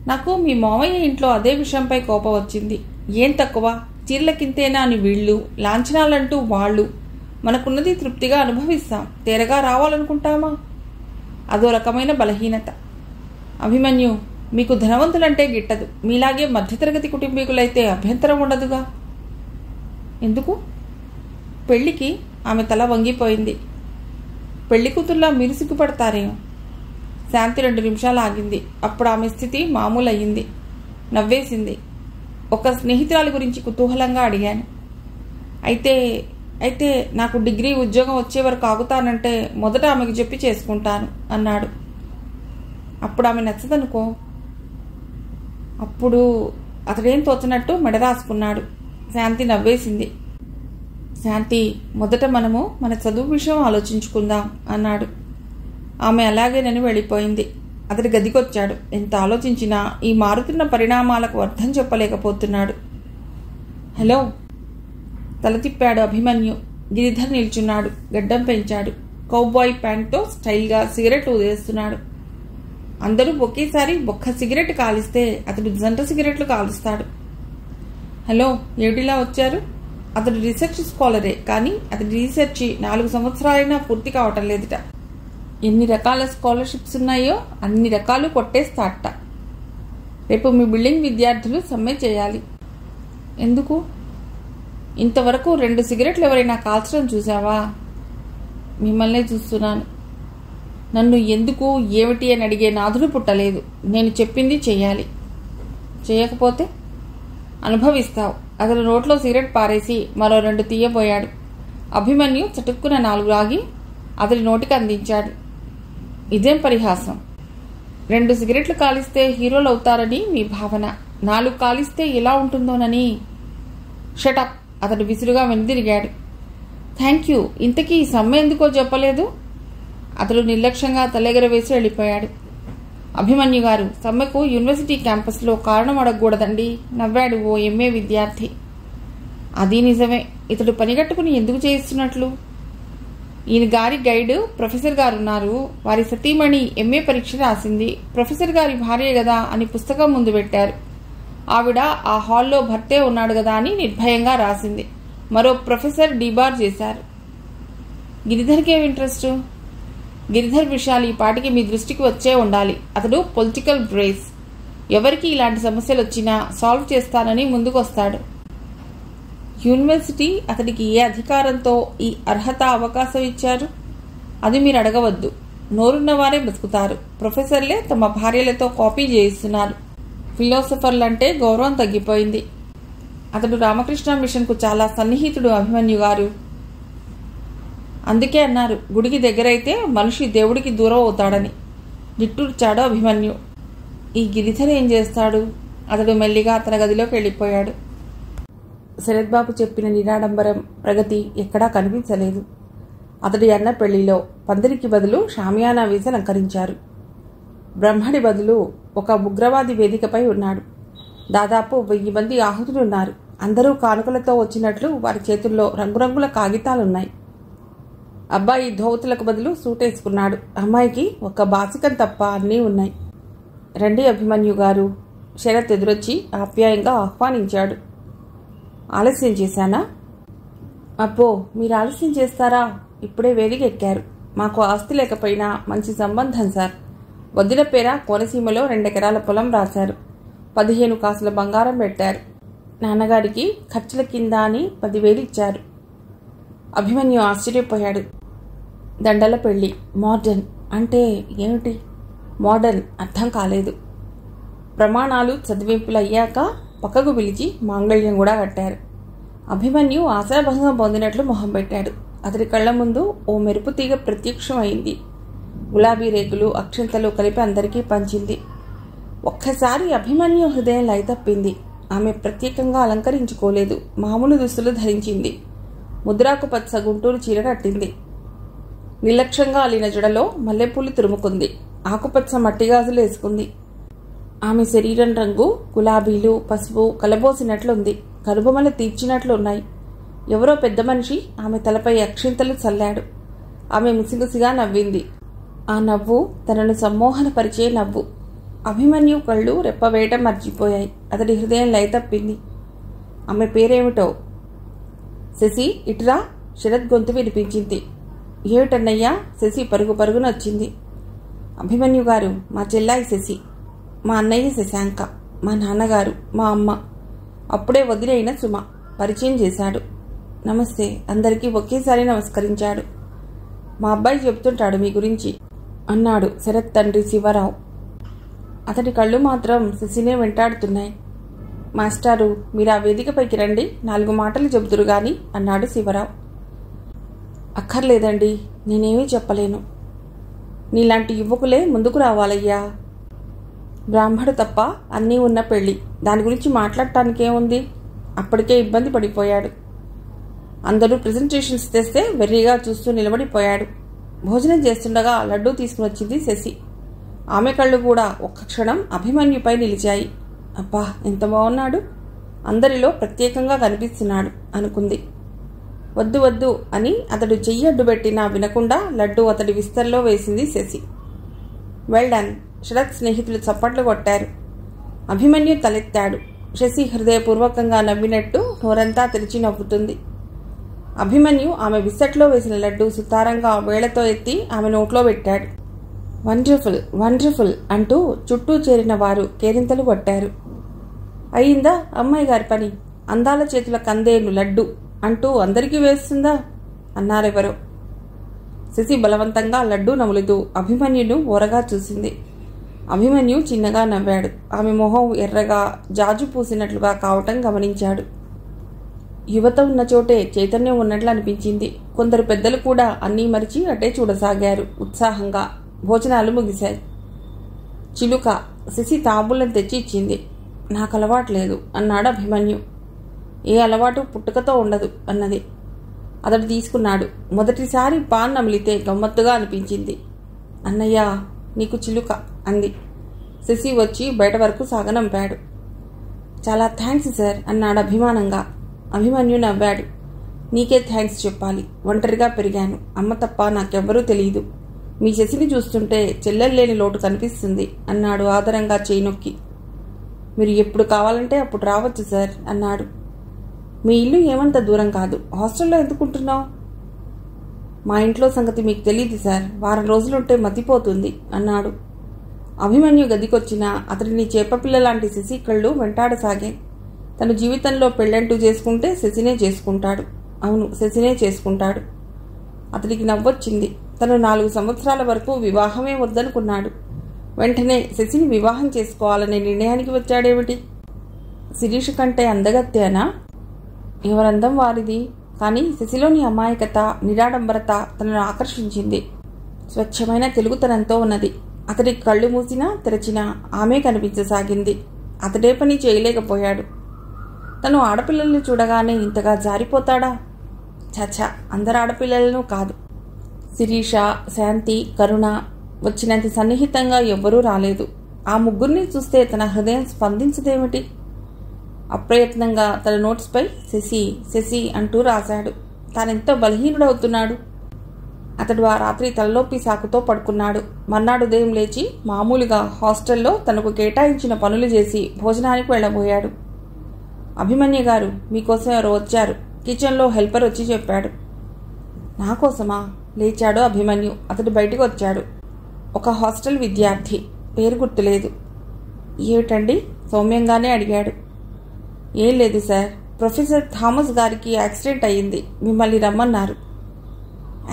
నాకు మీ మామయ్య ఇంట్లో అదే విషయంపై కోపం వచ్చింది. ఏం తక్కువ, చీరలకింతేనా అని వీళ్ళు, లాంఛనాలంటూ వాళ్ళు. మనకున్నది తృప్తిగా అనుభవిస్తాం, తేరగా రావాలనుకుంటామా? అదో రకమైన బలహీనత. అభిమన్యు, మీకు ధనవంతులంటే గిట్టదు. మీలాగే మధ్యతరగతి కుటుంబీకులైతే అభ్యంతరం ఉండదుగా. ఎందుకు? పెళ్లికి ఆమె తల వంగిపోయింది. పెళ్లి కూతుర్లా మీరు సిగ్గుపడతారేమో. శాంతి 2 నిమిషాలు ఆగింది. అప్పుడు ఆమె స్థితి మామూలు అయ్యింది. నవ్వేసింది. ఒక స్నేహితురాలి గురించి కుతూహలంగా అడిగాను. అయితే నాకు డిగ్రీ ఉద్యోగం వచ్చే వరకు ఆగుతానంటే మొదట ఆమెకు చెప్పి చేసుకుంటాను అన్నాడు. అప్పుడు ఆమె నచ్చదనుకో. అప్పుడు అతడేం తోచనట్టు మెడ రాసుకున్నాడు. శాంతి నవ్వేసింది. శాంతి, మొదట మనము మన చదువు విషయం ఆలోచించుకుందాం అన్నాడు. ఆమె అలాగేనని వెళ్ళిపోయింది. అతడి గదికొచ్చాడు. ఎంత ఆలోచించినా ఈ మారుతున్న పరిణామాలకు అర్థం చెప్పలేకపోతున్నాడు. హలో తల తిప్పాడు అభిమన్యు. గిరిధర్ నిల్చున్నాడు. గడ్డం పెంచాడు. కౌబాయ్ ప్యాంట్తో స్టైల్గా సిగరెట్ ఊదేస్తున్నాడు. అందరూ ఒకేసారి ఒక్క సిగరెట్ కాలిస్తే అతడు జంట సిగరెట్లు కాలుస్తాడు. హలో ఏమిటిలా వచ్చారు? అతడు రీసెర్చ్ స్కాలరే, కానీ అతడి రీసెర్చ్ 4 సంవత్సరాలైనా పూర్తి కావటం లేదుట. ఎన్ని రకాల స్కాలర్షిప్స్ ఉన్నాయో అన్ని రకాలు కొట్టేస్తాట. రేపు మీ బిల్డింగ్ విద్యార్థులు సమ్మె చేయాలి. ఎందుకు? ఇంతవరకు 2 సిగరెట్లు ఎవరైనా కాల్చడం చూసావా? మిమ్మల్నే చూస్తున్నాను. నన్ను ఎందుకు ఏమిటి అని అడిగే నాథుడు పుట్టలేదు. నేను చెప్పింది చెయ్యాలి. చేయకపోతే అనుభవిస్తావు. అతడు నోట్లో సిగరెట్ పారేసి మరో 2 తీయబోయాడు. అభిమన్యు చటుక్కున 4 ఆగి అతడి నోటికి అందించాడు. ఇదేం పరిహాసం? 2 సిగరెట్లు కాలిస్తే హీరోలు అవుతారని మీ భావన. 4 కాలిస్తే ఎలా ఉంటుందోనని. షటప్! అతడు విసురుగా వెనుదిరిగాడు. Thank you. ఇంతకీ ఈ సమ్మె ఎందుకో చెప్పలేదు? అతడు నిర్లక్ష్యంగా తలెగరవేసి వెళ్ళిపోయాడు. అభిమన్యు గారు, సమ్మెకు యూనివర్సిటీ క్యాంపస్లో కారణం అడగకూడదండి నవ్వాడు ఓ ఎంఏ విద్యార్థి. అది నిజమే. ఇతడు పనిగట్టుకుని ఎందుకు చేయిస్తున్నట్లు? ఈయన గారి గైడ్ ప్రొఫెసర్ గారున్నారు. వారి సతీమణి ఎంఏ పరీక్ష రాసింది. ప్రొఫెసర్ గారి భార్య గదా అని పుస్తకం ముందు పెట్టారు. ఆవిడ ఆ హాల్లో భర్తే ఉన్నాడు కదా అని నిర్భయంగా రాసింది. మరో ప్రొఫెసర్ డీబార్ చేశారు. గిరిధర్కి ఏం ఇంట్రెస్ట్? గిరిధర్ విషయాలు ఈ పాటికి మీ దృష్టికి వచ్చే ఉండాలి. అతడు పొలిటికల్ బ్రేస్. ఎవరికి ఇలాంటి సమస్యలు వచ్చినా సాల్వ్ చేస్తానని ముందుకొస్తాడు. యూనివర్సిటీ అతడికి ఏ అధికారంతో ఈ అర్హత అవకాశం ఇచ్చారు? అది మీరు అడగవద్దు. నోరున్నవారే బ్రతుకుతారు. ప్రొఫెసర్లే తమ భార్యలతో కాపీ చేయిస్తున్నారు. ఫిలాసఫర్లంటే గౌరవం తగ్గిపోయింది. అతడు రామకృష్ణ మిషన్కు చాలా సన్నిహితుడు అభిమన్యు గారు. అందుకే అన్నారు గుడికి దగ్గరైతే మనిషి దేవుడికి దూరం అవుతాడని. నిట్టూర్చాడు అభిమన్యు. ఈ గిరిధర్ ఏం చేస్తాడు? అతడు మెల్లిగా తన గదిలోకి వెళ్ళిపోయాడు. శరత్ బాబు చెప్పిన నిరాడంబరం, ప్రగతి ఎక్కడా కనిపించలేదు. అతడి అన్న పెళ్లిలో పందిరికి బదులు షామియానా వేసి అలంకరించారు. బ్రహ్మడి బదులు ఒక ఉగ్రవాది వేదికపై ఉన్నాడు. దాదాపు 1000 మంది ఆహుతులున్నారు. అందరూ కానుకలతో వచ్చినట్లు వారి చేతుల్లో రంగురంగుల కాగితాలున్నాయి. అబ్బాయి ధోవతులకు బదులు సూట్ వేసుకున్నాడు. అమ్మాయికి ఒక బాసికం తప్ప అన్నీ ఉన్నాయి. రండి అభిమన్యు గారు, శరత్ ఎదురొచ్చి ఆప్యాయంగా ఆహ్వానించాడు. ఆలస్యం చేశానా? అబ్బో, మీరు ఆలస్యం చేస్తారా? ఇప్పుడే వేదిక ఎక్కారు. మాకు ఆస్తి లేకపోయినా మంచి సంబంధం సార్. వదిన పేర కోనసీమలో 2 ఎకరాల పొలం రాశారు. 15 కాసుల బంగారం పెట్టారు. నాన్నగారికి ఖర్చుల కింద అని 10,000 ఇచ్చారు. అభిమన్యు ఆశ్చర్యపోయాడు. దండల పెళ్లి. మోడర్న్ అంటే ఏమిటి? మోడర్న్ అర్థం కాలేదు. ప్రమాణాలు చదివింపులు అయ్యాక పక్కకు పిలిచి మాంగళ్యం కూడా కట్టారు. అభిమన్యు ఆశాభంగం పొందినట్లు మొహం పెట్టాడు. అతడి కళ్ల ముందు ఓ మెరుపు తీగ ప్రత్యక్షం అయింది. గులాబీ రేకులు అక్షంతలు కలిపి అందరికీ పంచింది. ఒక్కసారి అభిమన్యు హృదయం లయతప్పింది. ఆమె ప్రత్యేకంగా అలంకరించుకోలేదు. మామూలు దుస్తులు ధరించింది. ముద్రాకు పచ్చ గుంటూరు చీర కట్టింది. నిర్లక్ష్యంగా అలిన జడలో మల్లెపూలు తురుముకుంది. ఆకుపచ్చ మట్టిగాజులు వేసుకుంది. ఆమె శరీరం రంగు గులాబీలు పసుపు కలబోసినట్లుంది. కరుబమల తీర్చినట్లున్నాయి. ఎవరో పెద్ద మనిషి ఆమె తలపై అక్షింతలు చల్లాడు. ఆమె ముసిముసిగా నవ్వింది. ఆ నవ్వు తనను సమ్మోహనపరిచే నవ్వు. అభిమన్యు కళ్ళు రెప్పవేయటం మర్చిపోయాయి. అతడి హృదయం లయతప్పింది. ఆమె పేరేమిటో? శశి, ఇటురా. శరత్ గొంతు వినిపించింది. ఏమిటన్నయ్యా? శశి పరుగు పరుగున వచ్చింది. అభిమన్యు గారు, మా చెల్లాయి శశి. మా అన్నయ్య శశాంక. మా నాన్నగారు, మా అమ్మ. అప్పుడే వదిలైన సుమ. పరిచయం చేశాడు. నమస్తే. అందరికీ ఒకేసారి నమస్కరించాడు. మా అబ్బాయి చెబుతుంటాడు మీ గురించి అన్నాడు శరత్ తండ్రి శివరావు. అతడి కళ్ళు మాత్రం శశినే వెంటాడుతున్నాయి. మాస్టారు, మీరు ఆ వేదికపైకి రండి, 4 మాటలు చెబుతురు గాని అన్నాడు శివరావు. అక్కర్లేదండి, నేనేమీ చెప్పలేను. నీలాంటి యువకులే ముందుకు రావాలయ్యా. బ్రాహ్మడు తప్ప అన్నీ ఉన్న పెళ్లి. దాని గురించి మాట్లాడటానికేముంది? అప్పటికే ఇబ్బంది పడిపోయాడు. అందరూ ప్రెజెంటేషన్స్ తెస్తే వెర్రిగా చూస్తూ నిలబడిపోయాడు. భోజనం చేస్తుండగా లడ్డూ తీసుకుని వచ్చింది శశి. ఆమె కళ్ళు కూడా ఒక్క క్షణం అభిమన్యుపై నిలిచాయి. అబ్బా, ఎంత బాగున్నాడు! అందరిలో ప్రత్యేకంగా కనిపిస్తున్నాడు అనుకుంది. వద్దు వద్దు అని అతడు చెయ్యి అడ్డుపెట్టినా వినకుండా లడ్డూ అతడి విస్తర్లో వేసింది శశి. Well done. శరత్ స్నేహితులు చప్పట్లు కొట్టారు. అభిమన్యు తలెత్తాడు. శశి హృదయపూర్వకంగా నవ్వినట్టు నోరంతా తెరిచి నవ్వుతుంది. అభిమన్యు ఆమె విస్తట్లో వేసిన లడ్డూ సుతారంగా వేళ్లతో ఎత్తి ఆమె నోట్లో పెట్టాడు. వండర్ఫుల్, వండర్ఫుల్ అంటూ చుట్టూ చేరిన వారు కేరింతలు కొట్టారు. అయిందా అమ్మాయి గారి పని? అందాల చేతుల కందేలు లడ్డు అంటూ అందరికీ వేస్తుందా అన్నారెవరో. శశి బలవంతంగా లడ్డూ నములుతూ అభిమన్యును ఓరగా చూసింది. అభిమన్యు చిన్నగా నవ్వాడు. ఆమె మొహం ఎర్రగా జాజు పూసినట్లుగా కావటం గమనించాడు. యువత ఉన్న చోటే చైతన్యం ఉన్నట్లు అనిపించింది. కొందరు పెద్దలు కూడా అన్నీ మరిచి అటే చూడసాగారు ఉత్సాహంగా. భోజనాలు ముగిశాయి. చిలుక శశి తాంబూలం తెచ్చి ఇచ్చింది. నాకు అలవాట్లేదు అన్నాడు అభిమన్యు. ఏ అలవాటు పుట్టుకతో ఉండదు అన్నది. అతడు తీసుకున్నాడు. మొదటిసారి పాన్ నమిలితే గమ్మత్తుగా అనిపించింది. అన్నయ్య, నీకు చిలుక అంది. శశి వచ్చి బయట వరకు సాగనంపాడు. చాలా థ్యాంక్స్ సార్ అన్నాడు అభిమానంగా. అభిమన్యు నవ్వాడు. నీకే థ్యాంక్స్ చెప్పాలి. ఒంటరిగా పెరిగాను. అమ్మ తప్ప నాకెవ్వరూ తెలియదు. మీ శశిని చూస్తుంటే చెల్లెల్లేని లోటు కనిపిస్తుంది అన్నాడు ఆదరంగా చేయి నొక్కి. మీరు ఎప్పుడు కావాలంటే అప్పుడు రావచ్చు సార్ అన్నాడు. మీ ఇల్లు ఏమంత దూరం కాదు. హాస్టల్లో ఎందుకుంటున్నావు? మా ఇంట్లో సంగతి మీకు తెలియదు సార్. వారం రోజులుంటే మతిపోతుంది అన్నాడు. అభిమన్యు గదికొచ్చినా అతడిని చేపపిల్లలాంటి శశి కళ్ళు వెంటాడసాగాయి. తన జీవితంలో పెళ్ళంటూ చేసుకుంటే శశినే చేసుకుంటాడు. అవును, శశినే చేసుకుంటాడు. అతడికి నవ్వొచ్చింది. తను 4 సంవత్సరాల వరకు వివాహమే వద్దనుకున్నాడు. వెంటనే శశిని వివాహం చేసుకోవాలనే నిర్ణయానికి వచ్చాడేమిటి? శిరీష కంటే అందగత్తేనా? ఎవరందం వారిది. కానీ శశిలోని అమాయకత, నిరాడంబరత తనను ఆకర్షించింది. స్వచ్ఛమైన తెలుగుతనంతో ఉన్నది. అతడి కళ్ళు మూసినా తెరచినా ఆమె కనిపించసాగింది. అతడే పని చేయలేకపోయాడు. తను ఆడపిల్లల్ని చూడగానే ఇంతగా జారిపోతాడా? చచా, అందరు ఆడపిల్లలను కాదు. శిరీష, శాంతి, కరుణ వచ్చినంత సన్నిహితంగా ఎవ్వరూ రాలేదు. ఆ ముగ్గురిని చూస్తే తన హృదయం స్పందించదేమిటి? అప్రయత్నంగా తన నోట్స్పై శశి శశి అంటూ రాశాడు. తానెంతో బలహీనుడవుతున్నాడు. అతడు ఆ రాత్రి తలనొప్పి సాకుతో పడుకున్నాడు. మర్నాడు ఉదయం లేచి మామూలుగా హాస్టల్లో తనకు కేటాయించిన పనులు చేసి భోజనానికి వెళ్ళబోయాడు. అభిమన్యు గారు, మీకోసం ఎవరో వచ్చారు, కిచెన్లో హెల్పర్ వచ్చి చెప్పాడు. నా కోసమా? లేచాడు అభిమన్యు. అతడు బయటకు వచ్చాడు. ఒక హాస్టల్ విద్యార్థి, పేరు గుర్తులేదు. ఏమిటండి? సౌమ్యంగానే అడిగాడు. ఏం లేదు సార్, ప్రొఫెసర్ థామస్ గారికి యాక్సిడెంట్ అయ్యింది, మిమ్మల్ని రమ్మన్నారు.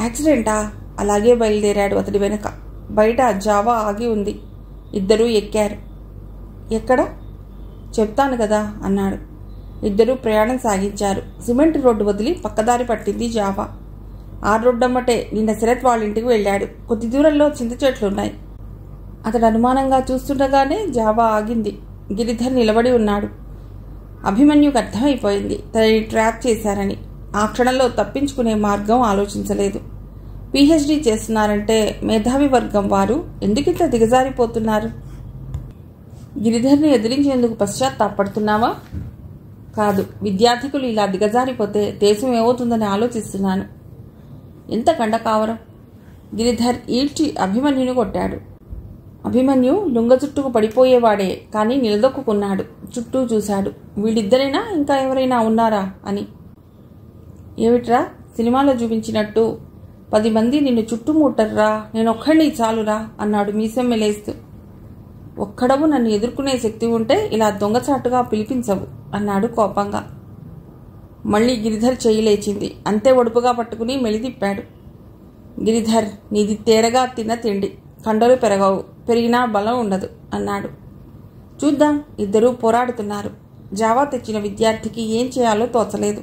యాక్సిడెంటా? అలాగే బయలుదేరాడు అతడి వెనుక. బయట జావా ఆగి ఉంది. ఇద్దరూ ఎక్కారు. ఎక్కడ? చెప్తాను కదా అన్నాడు. ఇద్దరూ ప్రయాణం సాగించారు. సిమెంట్ రోడ్డు వదిలి పక్కదారి పట్టింది జావా. ఆ రోడ్డమ్మటే నిన్న శరత్ వాళ్ళింటికి వెళ్ళాడు. కొద్ది దూరంలో చింత చెట్లున్నాయి. అతడు అనుమానంగా చూస్తుండగానే జావా ఆగింది. గిరిధర్ నిలబడి ఉన్నాడు. అభిమన్యుకు అర్థమైపోయింది తనని ట్రాప్ చేశారని. ఆ క్షణంలో తప్పించుకునే మార్గం ఆలోచించలేదు. PhD చేస్తున్నారంటే మేధావి వర్గం వారు ఎందుకింత దిగజారిపోతున్నారు? గిరిధర్ని ఎదిరించేందుకు పశ్చాత్తాపడుతున్నావా? కాదు, విద్యార్థికులు ఇలా దిగజారిపోతే దేశం ఏమవుతుందని ఆలోచిస్తున్నాను. ఎంత కండకావరం! గిరిధర్ ఈడ్చి అభిమన్యుని కొట్టాడు. అభిమన్యు లుంగ చుట్టుకు పడిపోయేవాడే, కానీ నిలదొక్కున్నాడు. చుట్టూ చూశాడు. వీళ్ళిద్దరైనా ఇంకా ఎవరైనా ఉన్నారా అని. ఏమిట్రా, సినిమాలో చూపించినట్టు 10 మంది నిన్ను చుట్టుముట్టర్రా, నేనొక్కడిని చాలురా అన్నాడు మీసం మెలేస్తూ. ఒక్కడవు నన్ను ఎదుర్కొనే శక్తి ఉంటే ఇలా దొంగచాటుగా పిలిపించవు అన్నాడు కోపంగా. మళ్ళీ గిరిధర్ చెయ్యి లేచింది. అంతే ఒడుపుగా పట్టుకుని మెలితిప్పాడు. గిరిధర్, నీది తేరగా తిన్న తిండి, కండలు పెరగవు, పెరిగినా బలం ఉండదు అన్నాడు. చూద్దాం. ఇద్దరూ పోరాడుతున్నారు. జావా తెచ్చిన విద్యార్థికి ఏం చేయాలో తోచలేదు.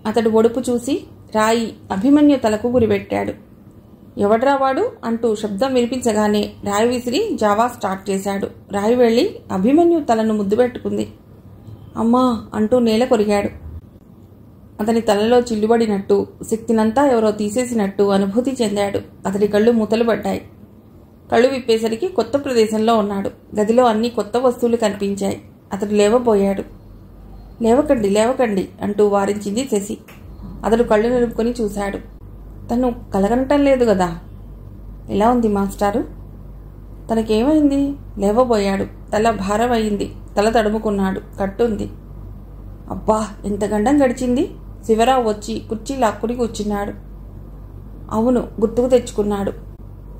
అతడు ఒడుపు చూసి రాయి అభిమన్యు తలకు గురిపెట్టాడు. ఎవడ్రా వాడు అంటూ శబ్దం వినిపించగానే రాయి విసిరి జావా స్టార్ట్ చేశాడు. రాయి వెళ్ళి అభిమన్యు తలను ముద్దు పెట్టుకుంది. అమ్మా అంటూ నేల కొరిగాడు. అతని తలలో చిల్లుబడినట్టు, శక్తినంతా ఎవరో తీసేసినట్టు అనుభూతి చెందాడు. అతడి కళ్ళు మూతలు పడ్డాయి. కళ్ళు విప్పేసరికి కొత్త ప్రదేశంలో ఉన్నాడు. గదిలో అన్ని కొత్త వస్తువులు కనిపించాయి. అతడు లేవబోయాడు. లేవకండి లేవకండి అంటూ వారించింది శశి. అతడు కళ్ళు నిలుపుకొని చూశాడు. తను కలగనటం లేదు కదా. ఎలా ఉంది మాస్టారు? తనకేమైంది? లేవబోయాడు. తల భారం అయింది. తల తడుముకున్నాడు. కట్టుంది. అబ్బా, ఎంత గండం గడిచింది. శివరావు వచ్చి కుర్చీ లాక్కుని కూర్చున్నాడు. అవును, గుర్తుకు తెచ్చుకున్నాడు.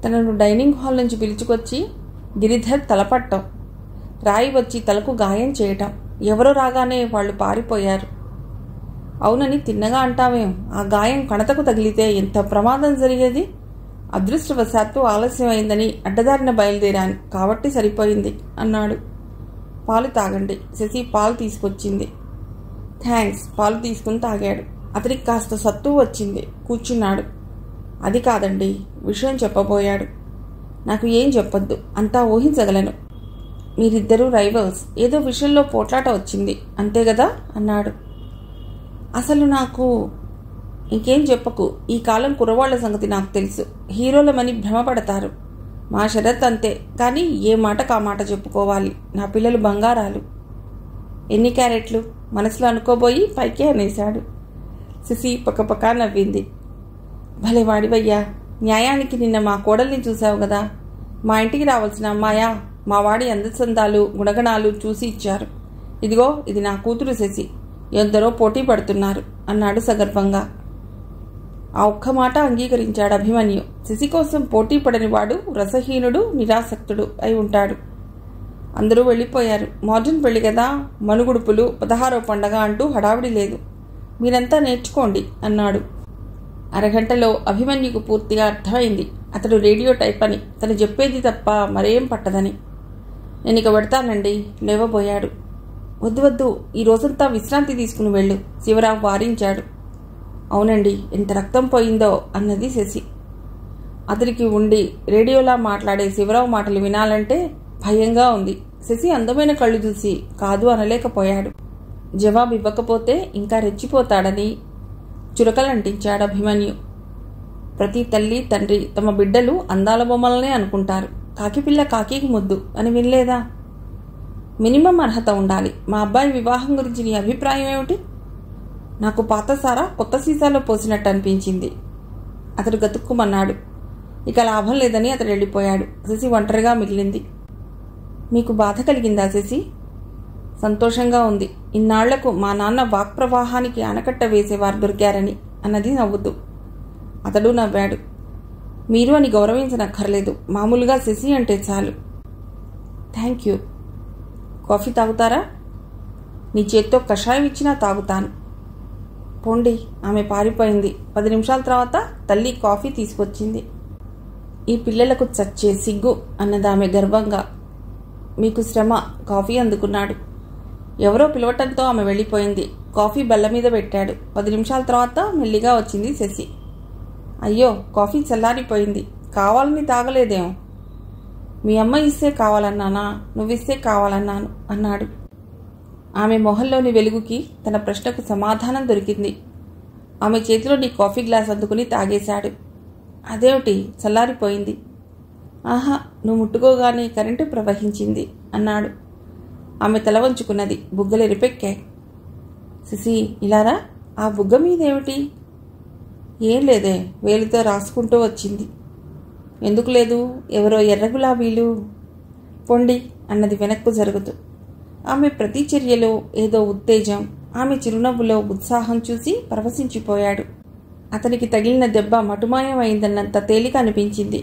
తనను డైనింగ్ హాల్ నుంచి పిలుచుకొచ్చి గిరిధర్ తలపట్టం, రాయి వచ్చి తలకు గాయం చేయటం, ఎవరో రాగానే వాళ్ళు పారిపోయారు. అవునని తిన్నగా అంటావేం? ఆ గాయం కణతకు తగిలితే ఎంత ప్రమాదం జరిగేది. అదృష్టవశాత్తు ఆలస్యమైందని అడ్డదారిన బయలుదేరాను కాబట్టి సరిపోయింది అన్నాడు. పాలు తాగండి. శశి పాలు తీసుకొచ్చింది. థ్యాంక్స్. పాలు తీసుకుని తాగాడు. అతనికి కాస్త సత్తు వచ్చింది. కూర్చున్నాడు. అది కాదండి, విషయం చెప్పబోయాడు. నాకు ఏం చెప్పొద్దు, అంతా ఊహించగలను. మీరిద్దరూ రైవల్స్, ఏదో విషయంలో పోట్లాట వచ్చింది అంతే కదా అన్నాడు. అసలు నాకు ఇంకేం చెప్పకు. ఈ కాలం కుర్రవాళ్ల సంగతి నాకు తెలుసు. హీరోలమని భ్రమపడతారు. మా శరత్ అంతే. కానీ ఏ మాటకు ఆ మాట చెప్పుకోవాలి. నా పిల్లలు బంగారాలు. ఎన్ని క్యారెట్లు మనసులో అనుకోబోయి పైకే అనేశాడు. శశి పక్కపక్క నవ్వింది. భలే వాడివయ్యా. న్యాయానికి నిన్న మా కోడల్ని చూశావు కదా. మా ఇంటికి రావాల్సిన అమ్మాయా మా వాడి అందచందాలు గుణగణాలు చూసి ఇచ్చారు. ఇదిగో ఇది నా కూతురు శశి. ఎందరో పోటీ పడుతున్నారు అన్నాడు సగర్వంగా. ఆ ఒక్క మాట అంగీకరించాడు అభిమన్యు. శశి కోసం పోటీ పడని వాడు రసహీనుడు, నిరాసక్తుడు అయి ఉంటాడు. అందరూ వెళ్ళిపోయారు. మోడర్న్ పెళ్లి కదా, మనుగుడుపులు, 16వ పండగ అంటూ హడావిడి లేదు. మీరంతా నేర్చుకోండి అన్నాడు. అరగంటలో అభిమన్యుకు పూర్తిగా అర్థమైంది. అతడు రేడియో టైప్ అని, తను చెప్పేది తప్ప మరేం పట్టదని. నేను ఇక పెడతానండి. లేవబోయాడు. వద్దు వద్దు, ఈ రోజంతా విశ్రాంతి తీసుకుని వెళ్ళు, శివరావు వారించాడు. అవునండి, ఎంత రక్తం పోయిందో అన్నది శశి. అతనికి ఉండి రేడియోలా మాట్లాడే శివరావు మాటలు వినాలంటే భయంగా ఉంది. శశి అందమైన కళ్ళు చూసి కాదు అనలేకపోయాడు. జవాబు ఇవ్వకపోతే ఇంకా రెచ్చిపోతాడని చురకలంటించాడు అభిమన్యు. ప్రతి తల్లి తండ్రి తమ బిడ్డలు అందాల బొమ్మలనే అనుకుంటారు. కాకిపిల్ల కాకికి ముద్దు అని వినలేదా? మినిమం అర్హత ఉండాలి. మా అబ్బాయి వివాహం గురించి నీ అభిప్రాయం ఏమిటి? నాకు పాత సారా కొత్త సీసాలో పోసినట్టు అనిపించింది. అతడు గతుక్కుమన్నాడు. ఇక లాభం లేదని అతడు వెళ్ళిపోయాడు. శశి ఒంటరిగా మిగిలింది. మీకు బాధ కలిగిందా శశి? సంతోషంగా ఉంది. ఇన్నాళ్లకు మా నాన్న వాక్ప్రవాహానికి ఆనకట్ట వేసేవారు దొరికారని అన్నది నవ్వుతూ. అతడు నవ్వాడు. మీరు అని గౌరవించనక్కర్లేదు. మామూలుగా శశి అంటే చాలు. Thank you. కాఫీ తాగుతారా? నీ చేత్తో కషాయం ఇచ్చినా తాగుతాను. పోండి. ఆమె పారిపోయింది. 10 నిమిషాల తర్వాత తల్లి కాఫీ తీసుకొచ్చింది. ఈ పిల్లలకు చచ్చే సిగ్గు అన్నదామె గర్వంగా. మీకు శ్రమ. కాఫీ అందుకున్నాడు. ఎవరో పిలవటంతో ఆమె వెళ్ళిపోయింది. కాఫీ బల్ల మీద పెట్టాడు. 10 నిమిషాల తర్వాత మెల్లిగా వచ్చింది శశి. అయ్యో, కాఫీ చల్లారిపోయింది. కావాలని తాగలేదేమో. మీ అమ్మ ఇస్తే కావాలన్నానా? నువ్విస్తే కావాలన్నాను అన్నాడు. ఆమె మొహంలోని వెలుగుకి తన ప్రశ్నకు సమాధానం దొరికింది. ఆమె చేతిలోని కాఫీ గ్లాస్ అందుకుని తాగేశాడు. అదేమిటి, చల్లారిపోయింది? ఆహా, నువ్వు ముట్టుకోగానే కరెంటు ప్రవహించింది అన్నాడు. ఆమె తల వంచుకున్నది. బుగ్గలు ఎరిపెక్కాయి. శశి, ఇలారా. ఆ బుగ్గ మీదేమిటి? ఏం లేదే, వేలితో రాసుకుంటూ వచ్చింది. ఎందుకు లేదు? ఎవరో ఎర్ర గులాబీలు. పొండి అన్నది వెనక్కు జరుగుతూ. ఆమె ప్రతి చర్యలో ఏదో ఉత్తేజం, ఆమె చిరునవ్వులో ఉత్సాహం చూసి పరవశించిపోయాడు. అతనికి తగిలిన దెబ్బ మటుమాయమైందన్నంత తేలిక అనిపించింది.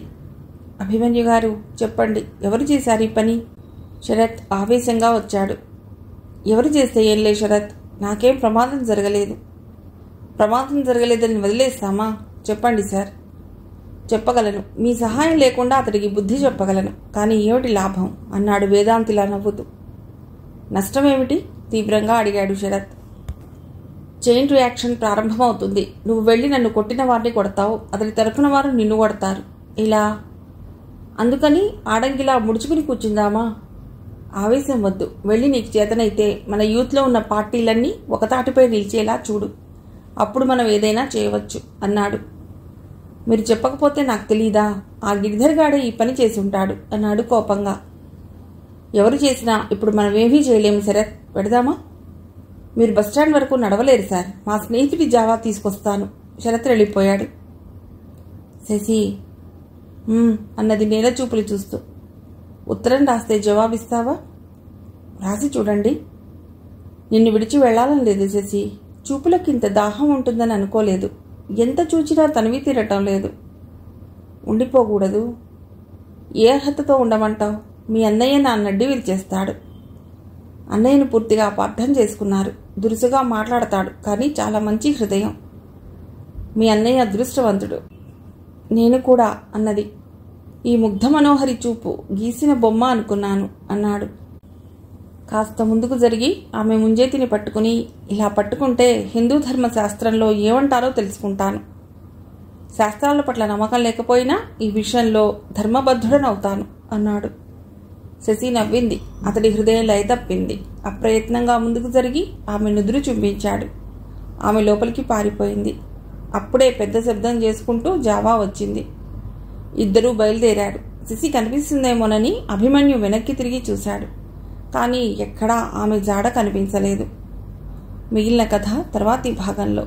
అభిమన్యు గారు, చెప్పండి, ఎవరు చేశారు ఈ పని? శరత్ ఆవేశంగా వచ్చాడు. ఎవరు చేస్తే ఏంలే శరత్, నాకేం ప్రమాదం జరగలేదు. ప్రమాదం జరగలేదని వదిలేస్తామా? చెప్పండి సార్. చెప్పగలను. మీ సహాయం లేకుండా అతడికి బుద్ధి చెప్పగలను. కానీ ఏమిటి లాభం అన్నాడు వేదాంతిలా నవ్వుతూ. నష్టమేమిటి? తీవ్రంగా అడిగాడు శరత్. చైన్ రియాక్షన్ ప్రారంభమవుతుంది. నువ్వు వెళ్ళి నన్ను కొట్టిన వారిని కొడతావు, అతడి తరఫున వారు నిన్ను కొడతారు. ఇలా అందుకని ఆడంగిలా ముడుచుకుని కూర్చుందామా? ఆవేశం వద్దు. వెళ్ళి నీకు చేతనైతే మన యూత్లో ఉన్న పార్టీలన్నీ ఒకతాటిపై నిలిచేలా చూడు. అప్పుడు మనం ఏదైనా చేయవచ్చు అన్నాడు. మీరు చెప్పకపోతే నాకు తెలీదా? ఆ గిరిధర్గాడే ఈ పని చేసి ఉంటాడు అన్నాడు కోపంగా. ఎవరు చేసినా ఇప్పుడు మనం ఏమీ చేయలేము శరత్. పెడదామా? మీరు బస్టాండ్ వరకు నడవలేరు సార్. మా స్నేహితుడి జావా తీసుకొస్తాను. శరత్ వెళ్ళిపోయాడు. శశి అన్నది నేల చూపులు చూస్తూ. ఉత్తరం రాస్తే జవాబిస్తావా? రాసి చూడండి. నిన్ను విడిచి వెళ్లాలని లేదు శశి. చూపులకింత దాహం ఉంటుందని అనుకోలేదు. ఎంత చూచినా తనివి తీరటం లేదు. ఉండిపోకూడదు. ఏ అర్హతతో ఉండమంటావు? మీ అన్నయ్య నా నడ్డి విరిచేస్తాడు. అన్నయ్యను పూర్తిగా అపార్థం చేసుకున్నారు. దురుసుగా మాట్లాడతాడు, కానీ చాలా మంచి హృదయం. మీ అన్నయ్య అదృష్టవంతుడు. నేను కూడా అన్నది. ఈ ముగ్ధ మనోహరి చూపు గీసిన బొమ్మ అనుకున్నాను అన్నాడు. కాస్త ముందుకు జరిగి ఆమె ముంజేతిని పట్టుకుని, ఇలా పట్టుకుంటే హిందూ ధర్మశాస్త్రంలో ఏమంటారో తెలుసుకుంటాను. శాస్త్రాల పట్ల నమ్మకం లేకపోయినా ఈ విషయంలో ధర్మబద్ధుడనవుతాను అన్నాడు. శశి నవ్వింది. అతడి హృదయం లయ తప్పింది. అప్రయత్నంగా ముందుకు జరిగి ఆమె నుదురు చుంబించాడు. ఆమె లోపలికి పారిపోయింది. అప్పుడే పెద్ద శబ్దం చేసుకుంటూ జావా వచ్చింది. ఇద్దరూ బయలుదేరాడు. శశి కనిపిస్తుందేమోనని అభిమన్యు వెనక్కి తిరిగి చూశాడు. కానీ ఎక్కడా ఆమె జాడ కనిపించలేదు. మిగిలిన కథ తర్వాతి భాగంలో.